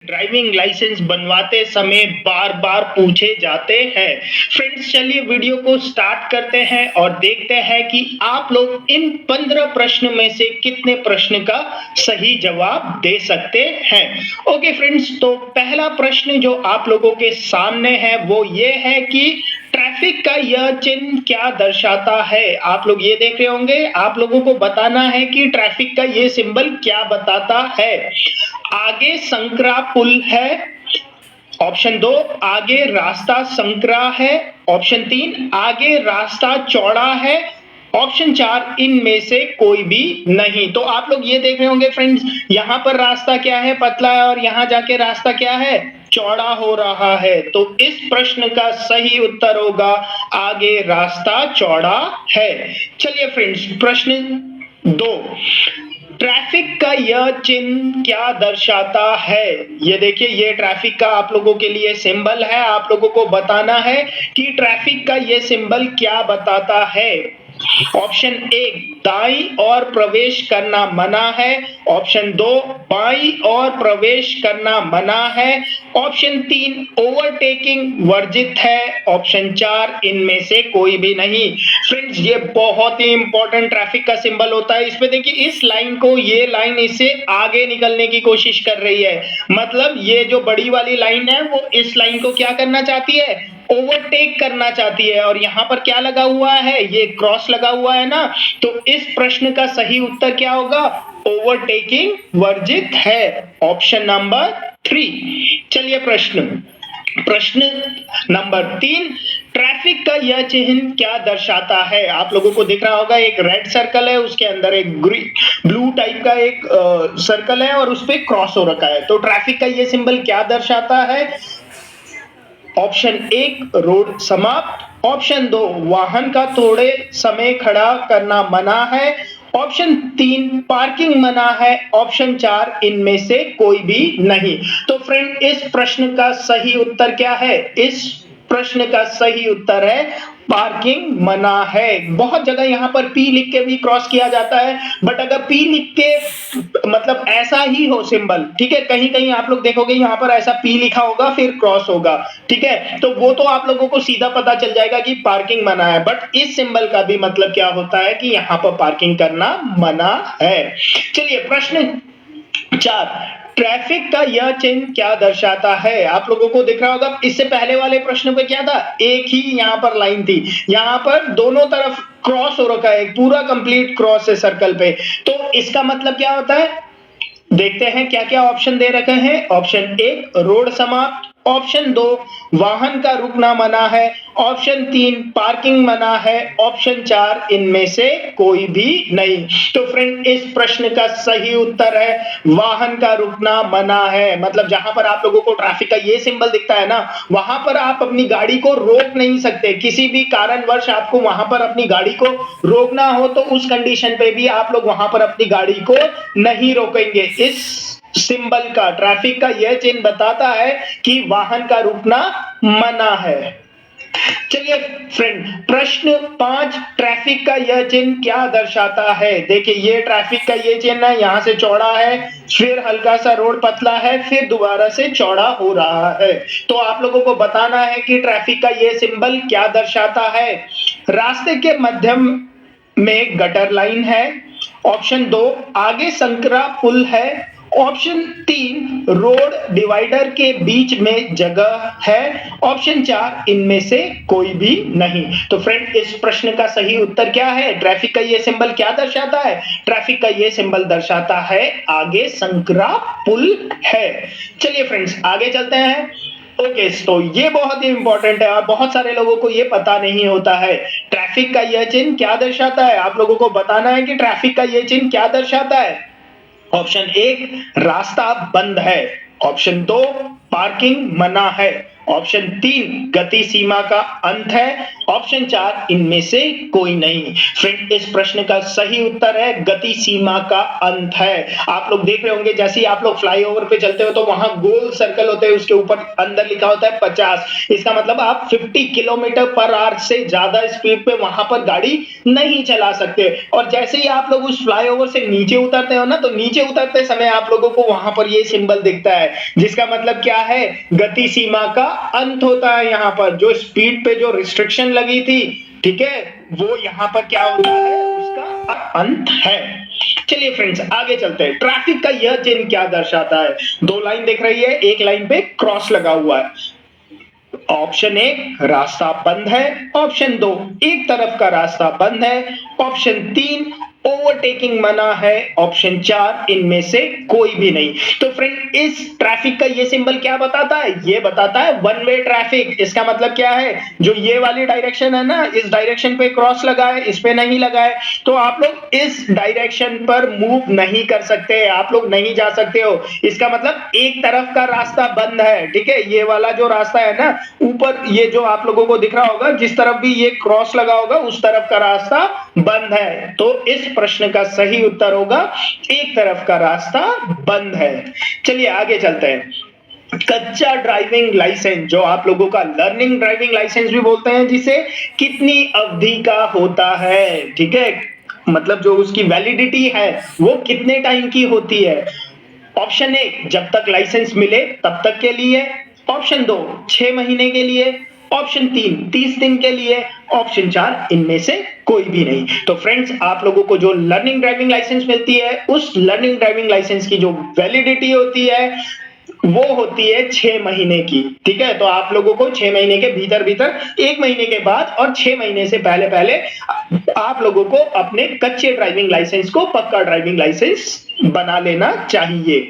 Driving licence बनवाते समय बार बार पूछे जाते हैं। फ्रेंड्स, चलिए वीडियो को स्टार्ट करते हैं और देखते हैं कि आप लोग इन 15 प्रश्न में से कितने प्रश्न का सही जवाब दे सकते हैं। ओके फ्रेंड्स, तो पहला प्रश्न जो आप लोगों के सामने है वो ये है कि ट्रैफिक का यह चिन्ह क्या दर्शाता है। आप लोग ये देख रहे होंगे, आप लोगों को बताना है कि ट्रैफिक का ये सिंबल क्या बताता है। आगे संकरा पुल है, ऑप्शन 2 आगे रास्ता संकरा है, ऑप्शन 3 आगे रास्ता चौड़ा है, ऑप्शन 4 इनमें से कोई भी नहीं। तो आप लोग ये देख रहे होंगे फ्रेंड्स, यहाँ पर रास्ता क्या है, पतला है, और यहाँ जाके रास्ता क्या है, चौड़ा हो रहा है। तो इस प्रश्न का सही उत्तर होगा आगे रास्ता चौड़ा है। चलिए फ्रेंड्स, प्रश्न 2, ट्रैफिक का यह चिन्ह क्या दर्शाता है। ये देखिए, ये ट्रैफिक का आप लोगों के लिए सिंबल है। आप लोगों को बताना है कि ट्रैफिक का ये सिंबल क्या बताता है। ऑप्शन 1 दाईं ओर प्रवेश करना मना है, ऑप्शन 2 बाईं ओर प्रवेश करना मना है, ऑप्शन 3 ओवरटेकिंग वर्जित है, ऑप्शन 4 इनमें से कोई भी नहीं। फ्रेंड्स, ये बहुत ही इंपॉर्टेंट ट्रैफिक का सिंबल होता है। इसमें देखिए, इस लाइन को, ये लाइन इससे आगे निकलने की कोशिश कर रही है। मतलब ये जो बड़ी वाली लाइन है वो इस लाइन को क्या करना चाहती है, ओवरटेक करना चाहती है। और यहाँ पर क्या लगा हुआ है, ये क्रॉस लगा हुआ है ना। तो इस प्रश्न का सही उत्तर क्या होगा, ओवरटेकिंग वर्जित है, ऑप्शन नंबर 3। चलिए प्रश्न नंबर 3, ट्रैफिक का यह चिन्ह क्या दर्शाता है। आप लोगों को दिख रहा होगा, एक रेड सर्कल है, उसके अंदर एक ब्लू टाइप का एक सर्कल है और उस पे क्रॉस हो रखा है। तो ट्रैफिक का यह सिंबल क्या दर्शाता है। ऑप्शन 1 रोड समाप्त, ऑप्शन 2 वाहन का थोड़े समय खड़ा करना मना है, ऑप्शन 3 पार्किंग मना है, ऑप्शन 4 इनमें से कोई भी नहीं। तो फ्रेंड, इस प्रश्न का सही उत्तर क्या है, इस प्रश्न का सही उत्तर है पार्किंग मना है। बहुत जगह यहाँ पर पी लिख के भी क्रॉस किया जाता है, बट अगर पी लिख के मतलब ऐसा ही हो सिंबल, ठीक है, कहीं कहीं आप लोग देखोगे यहाँ पर ऐसा पी लिखा होगा फिर क्रॉस होगा, ठीक है, तो वो तो आप लोगों को सीधा पता चल जाएगा कि पार्किंग मना है। बट इस सिंबल का भी मतलब क्या होता है कि यहाँ पर पार्किंग करना मना है। चलिए प्रश्न 4, ट्रैफिक का यह चिन्ह क्या दर्शाता है। आप लोगों को दिख रहा होगा, इससे पहले वाले प्रश्न पे क्या था, एक ही यहाँ पर लाइन थी, यहाँ पर दोनों तरफ क्रॉस हो रखा है, पूरा कंप्लीट क्रॉस है सर्कल पे। तो इसका मतलब क्या होता है, देखते हैं क्या क्या ऑप्शन दे रखे हैं। ऑप्शन 1 रोड समाप्त, ऑप्शन 2 वाहन का रुकना मना है, ऑप्शन 3 पार्किंग मना है, ऑप्शन 4 इनमें से कोई भी नहीं। तो फ्रेंड, इस प्रश्न का सही उत्तर है वाहन का रुकना मना है। मतलब जहां पर आप लोगों को ट्रैफिक का ये सिंबल दिखता है ना, वहां पर आप अपनी गाड़ी को रोक नहीं सकते। किसी भी कारणवश आपको वहां पर अपनी गाड़ी को रोकना हो तो उस कंडीशन पे भी आप लोग वहां पर अपनी गाड़ी को नहीं रोकेंगे। इस सिंबल का, ट्रैफिक का यह चिन्ह बताता है कि वाहन का रुकना मना है। चलिए फ्रेंड, प्रश्न 5, ट्रैफिक का यह चिन्ह क्या दर्शाता है। देखिए, ये ट्रैफिक का ये चिन्ह है, यहां से चौड़ा है, फिर हल्का सा रोड पतला है, फिर दोबारा से चौड़ा हो रहा है। तो आप लोगों को बताना है कि ट्रैफिक का ये सिंबल क्या दर्शाता है। रास्ते के मध्यम में गटर लाइन है, ऑप्शन 2 आगे संकरा पुल है, ऑप्शन 3 रोड डिवाइडर के बीच में जगह है, ऑप्शन 4 इनमें से कोई भी नहीं। तो फ्रेंड, इस प्रश्न का सही उत्तर क्या है, ट्रैफिक का ये सिंबल क्या दर्शाता है। ट्रैफिक का ये सिंबल दर्शाता है आगे संकरा पुल है। चलिए फ्रेंड्स, आगे चलते हैं। ओके, तो ये बहुत ही इंपॉर्टेंट है और बहुत सारे लोगों को ये पता नहीं होता है। ट्रैफिक का यह चिन्ह क्या दर्शाता है, आप लोगों को बताना है कि ट्रैफिक का यह चिन्ह क्या दर्शाता है। ऑप्शन 1 रास्ता बंद है, ऑप्शन 2 पार्किंग मना है, ऑप्शन 3 गति सीमा का अंत है, ऑप्शन 4 इनमें से कोई नहीं। फ्रेंड इस प्रश्न का सही उत्तर है गति सीमा का अंत है। आप लोग देख रहे होंगे जैसे ही आप लोग फ्लाईओवर पे चलते हो तो वहां गोल सर्कल होते हैं, उसके ऊपर अंदर लिखा होता है 50। इसका मतलब आप 50 किलोमीटर पर आवर से ज्यादा स्पीड पे वहां पर गाड़ी नहीं चला सकते। और जैसे ही आप लोग उस फ्लाईओवर से नीचे उतरते हो ना, तो नीचे उतरते समय आप लोगों को वहां पर ये सिंबल दिखता है, जिसका मतलब क्या है, गति सीमा का अंत होता है। यहाँ पर जो स्पीड पे जो रिस्ट्रिक्शन लगी थी, ठीक है, वो यहाँ पर क्या होता है, उसका अंत है। चलिए फ्रेंड्स आगे चलते हैं। ट्रैफिक का यह चिन्ह क्या दर्शाता है? दो लाइन दिख रही है, एक लाइन पे क्रॉस लगा हुआ है। ऑप्शन 1 रास्ता बंद है, ऑप्शन 2 एक तरफ का रास्ता बंद है, ऑप्शन 3 ओवरटेकिंग मना है, ऑप्शन 4 इनमें से कोई भी नहीं। तो फ्रेंड इस ट्रैफिक का ये सिंबल क्या बताता है? ये बताता है वन वे ट्रैफिक। इसका मतलब क्या है, जो ये वाली डायरेक्शन है ना, इस डायरेक्शन पे क्रॉस लगा है, इस पे नहीं लगा है, तो आप लोग इस डायरेक्शन पर मूव नहीं कर सकते, आप लोग नहीं जा सकते हो। इसका मतलब एक तरफ का रास्ता बंद है, ठीक है, ये वाला जो रास्ता है ना, ऊपर ये जो आप लोगों को दिख रहा होगा, जिस तरफ भी ये क्रॉस लगा होगा उस तरफ का रास्ता बंद है। तो इस प्रश्न का सही उत्तर होगा एक तरफ का रास्ता बंद है। चलिए आगे चलते हैं। कच्चा ड्राइविंग लाइसेंस, जो आप लोगों का लर्निंग ड्राइविंग लाइसेंस भी बोलते हैं, जिसे कितनी अवधि का होता है? ठीक है, मतलब जो उसकी वैलिडिटी है वो कितने टाइम की होती है? ऑप्शन 1 जब तक लाइसेंस मिले तब तक के लिए, ऑप्शन 2 6 महीने के लिए, ऑप्शन 3 30 दिन के लिए, ऑप्शन 4 इनमें से कोई भी नहीं। तो फ्रेंड्स आप लोगों को जो लर्निंग ड्राइविंग लाइसेंस मिलती है, उस लर्निंग ड्राइविंग लाइसेंस की जो वैलिडिटी होती है वो होती है 6 महीने की। ठीक है, तो आप लोगों को 6 महीने के भीतर भीतर, 1 महीने के बाद और 6 महीने से पहले पहले आप लोगों को अपने कच्चे ड्राइविंग लाइसेंस को पक्का ड्राइविंग लाइसेंस बना लेना चाहिए।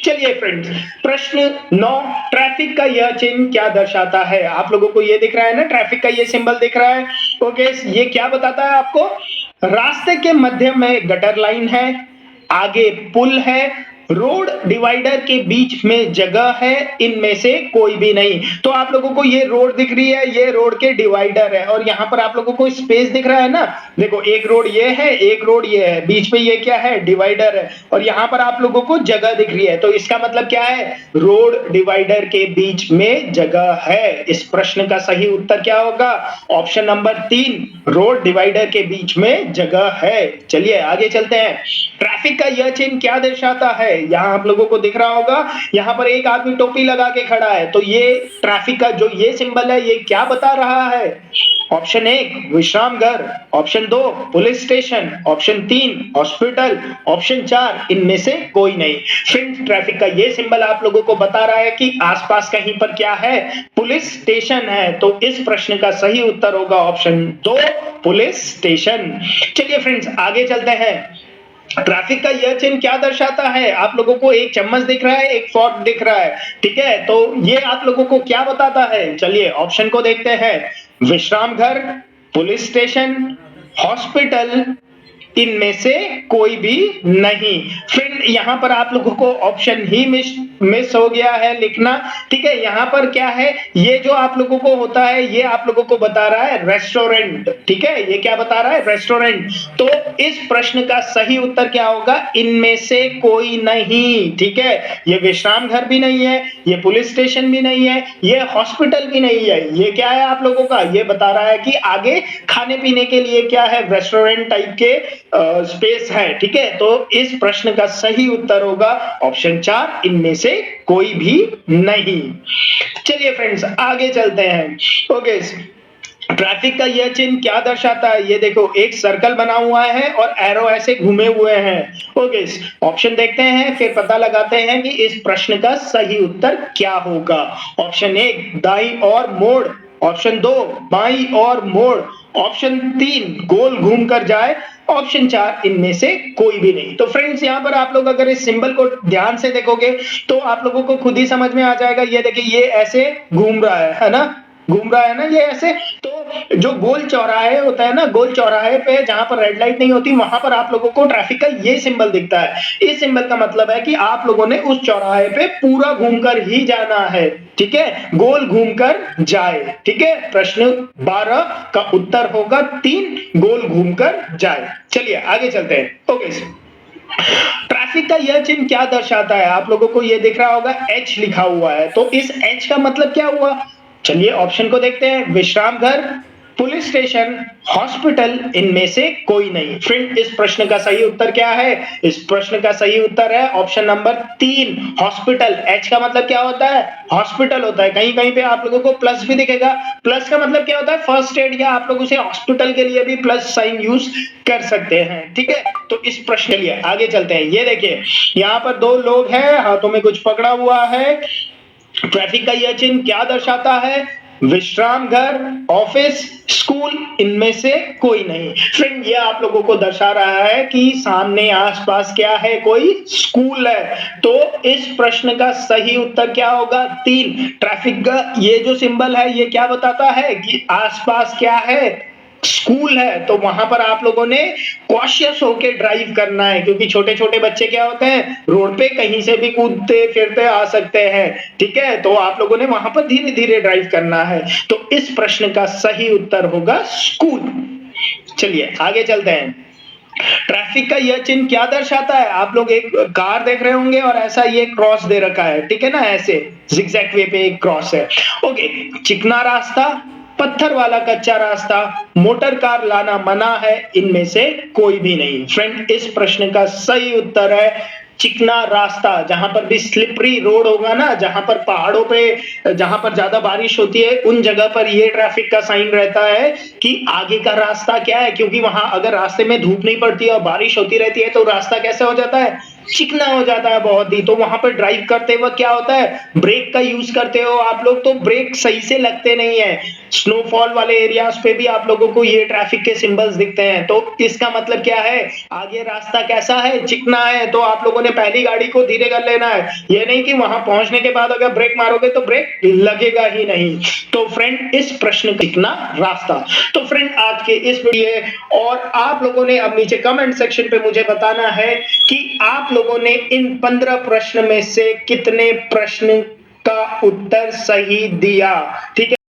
चलिए फ्रेंड्स, प्रश्न 9, ट्रैफिक का यह चिन्ह क्या दर्शाता है? आप लोगों को ये दिख रहा है ना, ट्रैफिक का ये सिंबल दिख रहा है। ओके, ये क्या बताता है आपको? रास्ते के मध्य में गटर लाइन है, आगे पुल है, रोड डिवाइडर के बीच में जगह है, इनमें से कोई भी नहीं। तो आप लोगों को ये रोड दिख रही है, ये रोड के डिवाइडर है, और यहाँ पर आप लोगों को स्पेस दिख रहा है ना, देखो एक रोड ये है, एक रोड ये है, बीच में ये क्या है, डिवाइडर है, और यहाँ पर आप लोगों को जगह दिख रही है। तो इसका मतलब क्या है, रोड डिवाइडर के बीच में जगह है। इस प्रश्न का सही उत्तर क्या होगा? ऑप्शन नंबर 3 रोड डिवाइडर के बीच में जगह है। चलिए आगे चलते हैं। ट्रैफिक का यह चिन्ह क्या दर्शाता है? यहाँ आप लोगों को दिख रहा होगा, यहाँ पर एक आदमी टोपी लगा के खड़ा है, तो ये ट्रैफिक का जो ये सिंबल है, ये क्या बता रहा है? ऑप्शन 1 विश्राम घर, option 2 police station, option 3 hospital, option 4 इनमें से कोई नहीं। फ्रेंड्स ट्रैफिक का ये सिंबल आप लोगों को बता रहा है कि आसपास कहीं पर क्या है, पुलिस स्टेशन है। तो इस प्रश्न का सही उत्तर होगा ऑप्शन 2 पुलिस स्टेशन। चलिए फ्रेंड्स आगे चलते हैं। ट्रैफिक का यह चिन्ह क्या दर्शाता है? आप लोगों को एक चम्मच दिख रहा है, एक फोर्क दिख रहा है, ठीक है, तो ये आप लोगों को क्या बताता है? चलिए ऑप्शन को देखते हैं। विश्राम घर, पुलिस स्टेशन, हॉस्पिटल, इनमें से कोई भी नहीं। फ्रेंड यहाँ पर आप लोगों को ऑप्शन ही मिस हो गया है लिखना, ठीक है। यहाँ पर क्या है, ये जो आप लोगों को होता है, ये आप लोगों को बता रहा है रेस्टोरेंट, ठीक है, ये क्या बता रहा है, रेस्टोरेंट। तो इस प्रश्न का सही उत्तर क्या होगा? इनमें से कोई नहीं, ठीक है। ये विश्राम घर भी नहीं है, ये पुलिस स्टेशन भी नहीं है, ये हॉस्पिटल भी नहीं है। ये क्या है आप लोगों का? ये बता रहा है कि आगे खाने पीने के लिए क्या है, रेस्टोरेंट टाइप के स्पेस है, ठीक है। तो इस प्रश्न का सही उत्तर होगा ऑप्शन 4 इनमें से कोई भी नहीं। चलिए फ्रेंड्स आगे चलते हैं। ओके, ट्रैफिक का यह चिन्ह क्या दर्शाता है? ये देखो एक सर्कल बना हुआ है और एरो ऐसे घूमे हुए हैं। ओके, ऑप्शन देखते हैं, फिर पता लगाते हैं कि इस प्रश्न का सही उत्तर क्या होगा। ऑप्शन 1 दाईं ओर मोड़, ऑप्शन 2 बाईं ओर मोड़, ऑप्शन 3 गोल घूम कर जाए, ऑप्शन 4 इनमें से कोई भी नहीं। तो फ्रेंड्स यहाँ पर आप लोग अगर इस सिंबल को ध्यान से देखोगे तो आप लोगों को खुद ही समझ में आ जाएगा। ये देखिए ये ऐसे घूम रहा है ना, घूम रहा है ना ये ऐसे। तो जो गोल चौराहे होता है ना, गोल चौराहे पे जहां पर रेड लाइट नहीं होती वहां पर आप लोगों को ट्रैफिक का ये सिंबल दिखता है। इस सिंबल का मतलब है कि आप लोगों ने उस चौराहे पे पूरा घूमकर ही जाना है, ठीक है, गोल घूमकर जाए, ठीक है। प्रश्न 12 का उत्तर होगा 3, गोल घूमकर जाए। चलिए आगे चलते हैं। ओके, ट्रैफिक का यह चिन्ह क्या दर्शाता है? आप लोगों को यह दिख रहा होगा एच लिखा हुआ है, तो इस एच का मतलब क्या हुआ? चलिए ऑप्शन को देखते हैं। विश्राम घर, पुलिस स्टेशन, हॉस्पिटल, इनमें से कोई नहीं। फ्रेंड इस प्रश्न का सही उत्तर क्या है? इस प्रश्न का सही उत्तर है ऑप्शन नंबर 3, हॉस्पिटल। एच का मतलब क्या होता है? हॉस्पिटल होता है। कहीं कहीं पे आप लोगों को प्लस भी दिखेगा। प्लस का मतलब क्या होता है? फर्स्ट एड, या आप लोग उसे हॉस्पिटल के लिए भी प्लस साइन यूज कर सकते हैं, ठीक है। तो इस प्रश्न के लिए आगे चलते हैं। ये देखिए यहाँ पर 2 लोग हैं, हाथों में कुछ पकड़ा हुआ है। ट्रैफिक का यह चिन्ह क्या दर्शाता है? विश्राम घर, ऑफिस, स्कूल, इनमें से कोई नहीं। फ्रेंड ये आप लोगों को दर्शा रहा है कि सामने आसपास क्या है? कोई स्कूल है। तो इस प्रश्न का सही उत्तर क्या होगा? 3। ट्रैफिक का ये जो सिंबल है ये क्या बताता है कि आसपास क्या है? स्कूल है। तो वहां पर आप लोगों ने कॉशियस होके ड्राइव करना है, क्योंकि छोटे छोटे बच्चे क्या होते हैं, रोड पे कहीं से भी कूदते फिरते आ सकते हैं, ठीक है। तो आप लोगों ने वहां पर धीरे धीरे ड्राइव करना है। तो इस प्रश्न का सही उत्तर होगा स्कूल। चलिए आगे चलते हैं। ट्रैफिक का यह चिन्ह क्या दर्शाता है? आप लोग एक कार देख रहे होंगे और ऐसा ये क्रॉस दे रखा है, ठीक है ना, ऐसे जिगजैग वे पे एक क्रॉस है। ओके, चिकना रास्ता, पत्थर वाला कच्चा रास्ता, मोटर कार लाना मना है, इनमें से कोई भी नहीं। फ्रेंड इस प्रश्न का सही उत्तर है चिकना रास्ता। जहां पर भी स्लिपरी रोड होगा ना, जहां पर पहाड़ों पे जहां पर ज्यादा बारिश होती है उन जगह पर ये ट्रैफिक का साइन रहता है कि आगे का रास्ता क्या है, क्योंकि वहां अगर रास्ते में धूप नहीं पड़ती है और बारिश होती रहती है तो रास्ता कैसे हो जाता है? चिकना हो जाता है बहुत ही। तो वहां पर ड्राइव करते वक्त क्या होता है? ब्रेक का यूज करते हो आप लोग तो ब्रेक सही से लगते नहीं है। स्नोफॉल वाले एरियाज पे भी आप लोगों को ये ट्रैफिक के सिंबल्स दिखते हैं। तो इसका मतलब क्या है? आगे रास्ता कैसा है? चिकना है। तो आप लोगों ने पहली गाड़ी को धीरे कर लेना है। ये नहीं कि वहां पहुंचने के बाद अगर ब्रेक मारोगे तो ब्रेक लगेगा ही नहीं। तो फ्रेंड इस प्रश्न का चिकना रास्ता। तो फ्रेंड आज के इस वीडियो और आप लोगों ने अब नीचे कमेंट सेक्शन पे मुझे बताना है कि आप लोगों ने इन 15 प्रश्न में से कितने प्रश्न का उत्तर सही दिया, ठीक है।